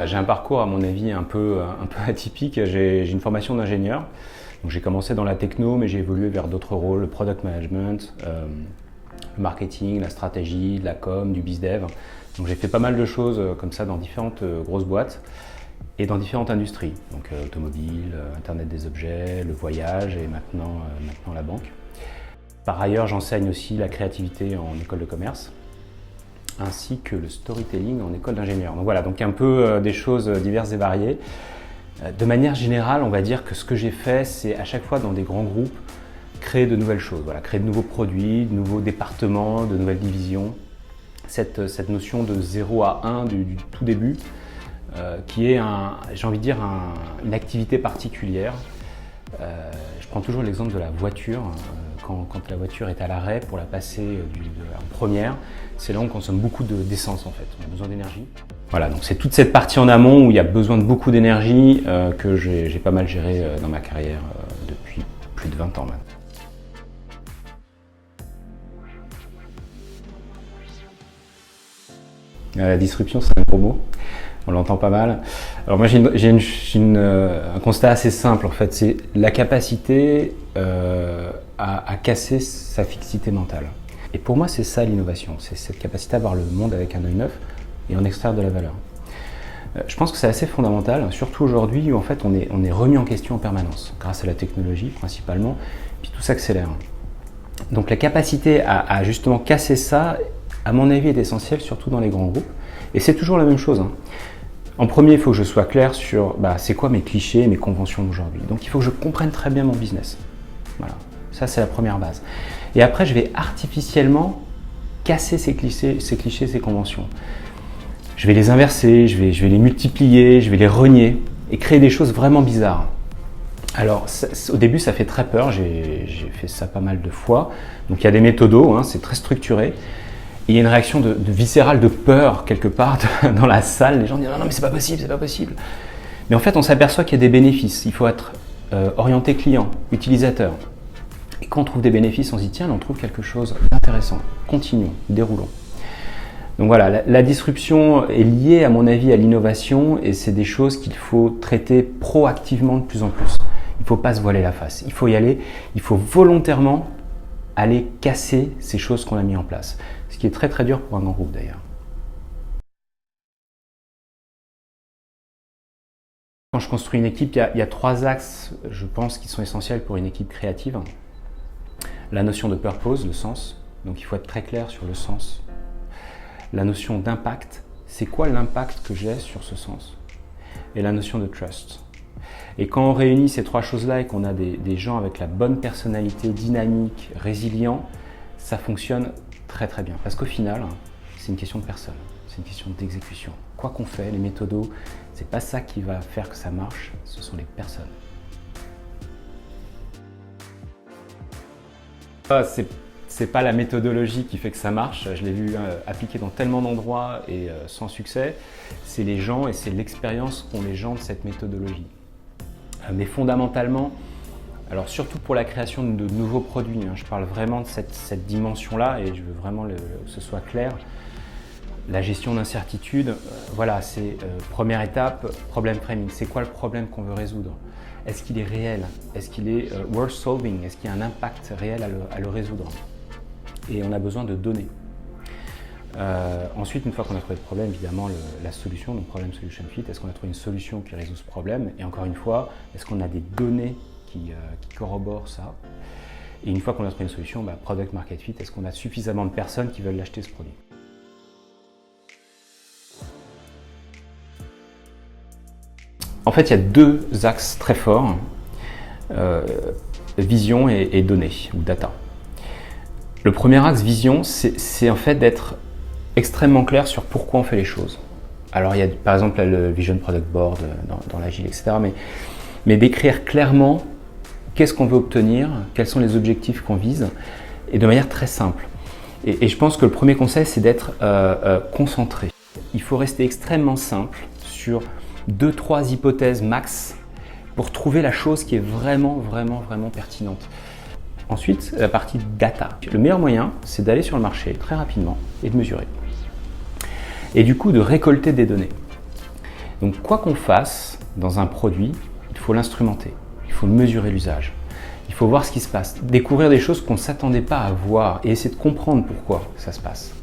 J'ai un parcours à mon avis un peu atypique. J'ai une formation d'ingénieur. Donc j'ai commencé dans la techno, mais j'ai évolué vers d'autres rôles, le product management, le marketing, la stratégie, de la com, du bizdev. Donc j'ai fait pas mal de choses comme ça dans différentes grosses boîtes et dans différentes industries. Donc automobile, Internet des objets, le voyage et maintenant la banque. Par ailleurs, j'enseigne aussi la créativité en école de commerce, ainsi que le storytelling en école d'ingénieur. Donc voilà, donc un peu des choses diverses et variées. De manière générale, on va dire que ce que j'ai fait, c'est à chaque fois dans des grands groupes, créer de nouvelles choses, voilà, créer de nouveaux produits, de nouveaux départements, de nouvelles divisions. Cette notion de 0 à 1 du tout début, qui est, j'ai envie de dire, une activité particulière. Je prends toujours l'exemple de la voiture. Quand la voiture est à l'arrêt pour la passer en première, c'est là où on consomme beaucoup d'essence en fait, on a besoin d'énergie. Voilà, donc c'est toute cette partie en amont où il y a besoin de beaucoup d'énergie que j'ai pas mal géré dans ma carrière depuis plus de 20 ans maintenant. La disruption, c'est un gros mot. On l'entend pas mal. Alors moi j'ai un constat assez simple en fait, c'est la capacité à casser sa fixité mentale. Et pour moi c'est ça l'innovation, c'est cette capacité à voir le monde avec un œil neuf et en extraire de la valeur. Je pense que c'est assez fondamental, surtout aujourd'hui où en fait on est remis en question en permanence, grâce à la technologie principalement, puis tout s'accélère. Donc la capacité à justement casser ça, à mon avis, est essentielle, surtout dans les grands groupes. Et c'est toujours la même chose. En premier, il faut que je sois clair sur c'est quoi mes clichés, mes conventions d'aujourd'hui. Donc il faut que je comprenne très bien mon business. Voilà, ça c'est la première base. Et après, je vais artificiellement casser ces clichés, ces conventions. Je vais les inverser, je vais les multiplier, je vais les renier et créer des choses vraiment bizarres. Alors au début, ça fait très peur, j'ai fait ça pas mal de fois. Donc il y a des méthodos, c'est très structuré. Et il y a une réaction de viscérale, de peur quelque part dans la salle. Les gens disent non mais c'est pas possible, c'est pas possible. Mais en fait, on s'aperçoit qu'il y a des bénéfices. Il faut être orienté client, utilisateur. Et quand on trouve des bénéfices, on se dit tiens, on trouve quelque chose d'intéressant. Continuons, déroulons. Donc voilà, la disruption est liée à mon avis à l'innovation et c'est des choses qu'il faut traiter proactivement de plus en plus. Il ne faut pas se voiler la face. Il faut y aller, il faut volontairement aller casser ces choses qu'on a mis en place. Ce qui est très très dur pour un grand groupe d'ailleurs. Quand je construis une équipe, il y a 3 axes, je pense, qui sont essentiels pour une équipe créative. La notion de purpose, le sens, donc il faut être très clair sur le sens. La notion d'impact, c'est quoi l'impact que j'ai sur ce sens? Et la notion de trust. Et quand on réunit ces 3 choses-là et qu'on a des gens avec la bonne personnalité, dynamique, résilient, ça fonctionne très très bien. Parce qu'au final, c'est une question de personne, c'est une question d'exécution. Quoi qu'on fait, les méthodos, c'est pas ça qui va faire que ça marche, ce sont les personnes. C'est pas la méthodologie qui fait que ça marche, je l'ai vu appliqué dans tellement d'endroits et sans succès. C'est les gens et c'est l'expérience qu'ont les gens de cette méthodologie. Mais fondamentalement, alors surtout pour la création de nouveaux produits, je parle vraiment de cette dimension-là et je veux vraiment que ce soit clair. La gestion d'incertitude, voilà, c'est première étape, problème framing. C'est quoi le problème qu'on veut résoudre? Est-ce qu'il est réel? Est-ce qu'il est worth solving? Est-ce qu'il y a un impact réel à le résoudre? Et on a besoin de données. Ensuite, une fois qu'on a trouvé le problème, évidemment, la solution, donc problème solution fit, est-ce qu'on a trouvé une solution qui résout ce problème? Et encore une fois, est-ce qu'on a des données qui corroborent ça? Et une fois qu'on a trouvé une solution, product market fit, est-ce qu'on a suffisamment de personnes qui veulent acheter ce produit? En fait, il y a 2 axes très forts, vision et données, ou data. Le premier axe, vision, c'est en fait d'être extrêmement clair sur pourquoi on fait les choses. Alors il y a par exemple le Vision Product Board dans l'Agile, etc. Mais d'écrire clairement qu'est-ce qu'on veut obtenir, quels sont les objectifs qu'on vise, et de manière très simple. Et je pense que le premier conseil, c'est d'être concentré. Il faut rester extrêmement simple sur 2-3 hypothèses max pour trouver la chose qui est vraiment pertinente. Ensuite, la partie data. Le meilleur moyen, c'est d'aller sur le marché très rapidement et de mesurer. Et du coup, de récolter des données. Donc quoi qu'on fasse dans un produit, il faut l'instrumenter, il faut mesurer l'usage, il faut voir ce qui se passe, découvrir des choses qu'on ne s'attendait pas à voir et essayer de comprendre pourquoi ça se passe.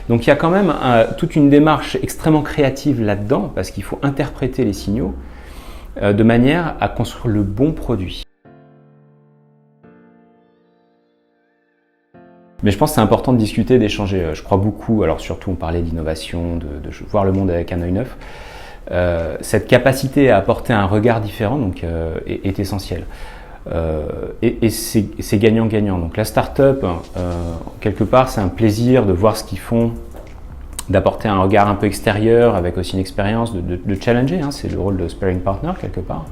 Donc il y a quand même toute une démarche extrêmement créative là-dedans parce qu'il faut interpréter les signaux de manière à construire le bon produit. Mais je pense que c'est important de discuter, d'échanger. Je crois beaucoup, alors surtout on parlait d'innovation, de voir le monde avec un œil neuf. Cette capacité à apporter un regard différent donc, est essentielle. Et c'est gagnant-gagnant. Donc la start-up, quelque part, c'est un plaisir de voir ce qu'ils font, d'apporter un regard un peu extérieur avec aussi une expérience, de challenger, hein, c'est le rôle de sparring partner quelque part.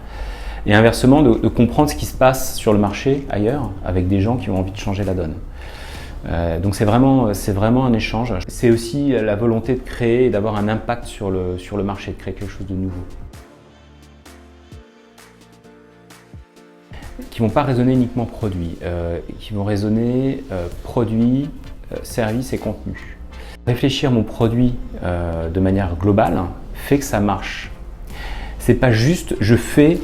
Et inversement, de comprendre ce qui se passe sur le marché ailleurs avec des gens qui ont envie de changer la donne. Donc c'est vraiment un échange. C'est aussi la volonté de créer et d'avoir un impact sur le marché, de créer quelque chose de nouveau. Qui ne vont pas raisonner uniquement produit, qui vont raisonner produit, service et contenu. Réfléchir mon produit de manière globale fait que ça marche. C'est pas juste je fais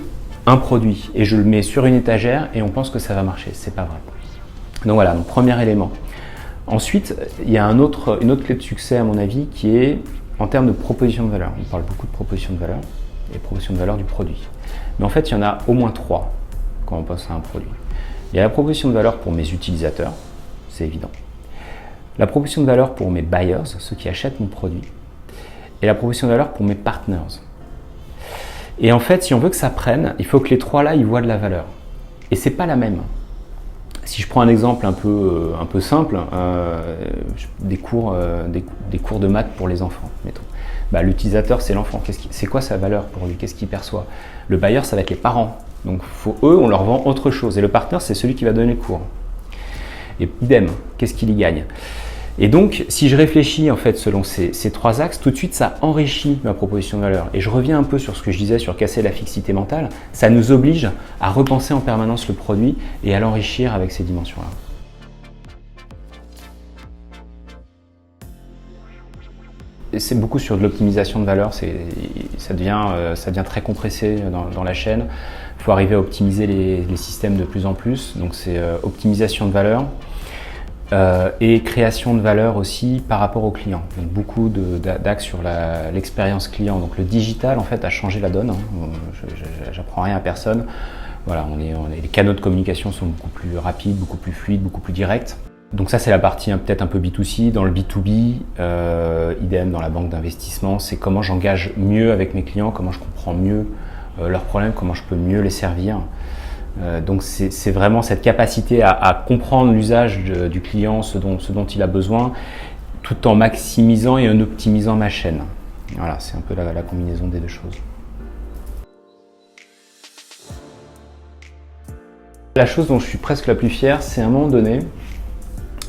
un produit et je le mets sur une étagère et on pense que ça va marcher, c'est pas vrai. Donc voilà, donc premier élément. Ensuite, il y a une autre clé de succès à mon avis qui est en termes de proposition de valeur. On parle beaucoup de proposition de valeur et proposition de valeur du produit. Mais en fait, il y en a au moins 3 quand on pense à un produit. Il y a la proposition de valeur pour mes utilisateurs, c'est évident. La proposition de valeur pour mes buyers, ceux qui achètent mon produit. Et la proposition de valeur pour mes partners. Et en fait, si on veut que ça prenne, il faut que les 3 là, ils voient de la valeur. Et c'est pas la même. Si je prends un exemple un peu simple, des cours de maths pour les enfants, mettons. L'utilisateur, c'est l'enfant. C'est quoi sa valeur pour lui? Qu'est-ce qu'il perçoit? Le buyer, ça va être les parents. Donc eux, on leur vend autre chose. Et le partenaire, c'est celui qui va donner le cours. Et idem, qu'est-ce qu'il y gagne? Et donc, si je réfléchis en fait selon ces 3 axes, tout de suite, ça enrichit ma proposition de valeur. Et je reviens un peu sur ce que je disais sur casser la fixité mentale. Ça nous oblige à repenser en permanence le produit et à l'enrichir avec ces dimensions-là. C'est beaucoup sur de l'optimisation de valeur, ça devient très compressé dans la chaîne. Il faut arriver à optimiser les systèmes de plus en plus. Donc c'est optimisation de valeur. Et création de valeur aussi par rapport au client. Donc beaucoup d'axes sur l'expérience client. Donc le digital en fait a changé la donne. J'apprends rien à personne. Voilà, les canaux de communication sont beaucoup plus rapides, beaucoup plus fluides, beaucoup plus directs. Donc ça c'est la partie peut-être un peu B2C. Dans le B2B, idem dans la banque d'investissement, c'est comment j'engage mieux avec mes clients, comment je comprends mieux leurs problèmes, comment je peux mieux les servir. Donc c'est vraiment cette capacité à comprendre l'usage du client, ce dont il a besoin, tout en maximisant et en optimisant ma chaîne. Voilà, c'est un peu la combinaison des deux choses. La chose dont je suis presque la plus fier, c'est à un moment donné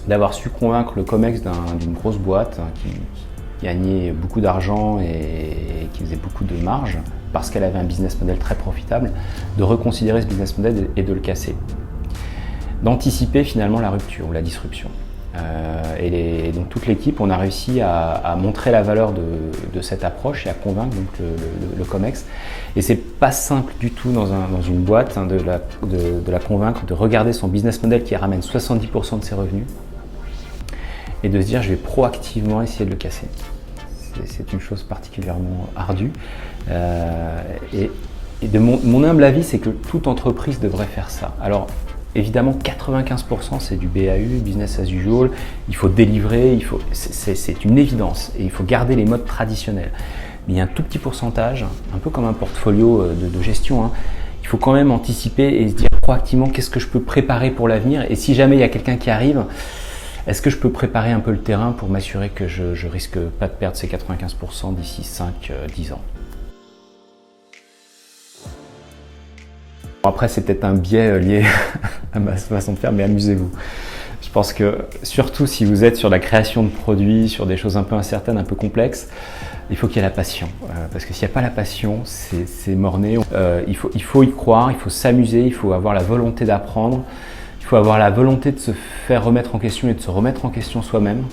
d'avoir su convaincre le COMEX d'une grosse boîte qui gagnait beaucoup d'argent et qui faisait beaucoup de marge, parce qu'elle avait un business model très profitable, de reconsidérer ce business model et de le casser. D'anticiper finalement la rupture ou la disruption. Et donc toute l'équipe, on a réussi à montrer la valeur de cette approche et à convaincre donc, le COMEX. Et c'est pas simple du tout dans une boîte de la convaincre de regarder son business model qui ramène 70% de ses revenus et de se dire je vais proactivement essayer de le casser. C'est une chose particulièrement ardue. Et de mon humble avis, c'est que toute entreprise devrait faire ça. Alors évidemment, 95% c'est du BAU, business as usual. Il faut délivrer, c'est une évidence et il faut garder les modes traditionnels. Mais il y a un tout petit pourcentage, un peu comme un portfolio de gestion. Hein, il faut quand même anticiper et se dire proactivement qu'est-ce que je peux préparer pour l'avenir. Et si jamais il y a quelqu'un qui arrive, est-ce que je peux préparer un peu le terrain pour m'assurer que je risque pas de perdre ces 95% d'ici 5-10 ans? Bon, après, c'est peut-être un biais lié à ma façon de faire, mais amusez-vous. Je pense que surtout si vous êtes sur la création de produits, sur des choses un peu incertaines, un peu complexes, il faut qu'il y ait la passion. Parce que s'il n'y a pas la passion, c'est mort-né. Il faut y croire, il faut s'amuser, il faut avoir la volonté d'apprendre. Il faut avoir la volonté de se faire remettre en question et de se remettre en question soi-même.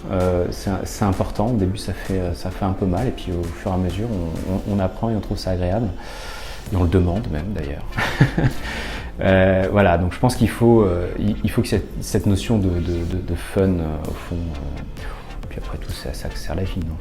C'est important. Au début, ça fait un peu mal, et puis au fur et à mesure, on apprend et on trouve ça agréable. Et on le demande même, d'ailleurs. Voilà, donc je pense qu'il faut que cette notion de fun, au fond, puis après tout, ça sert la vie, non ?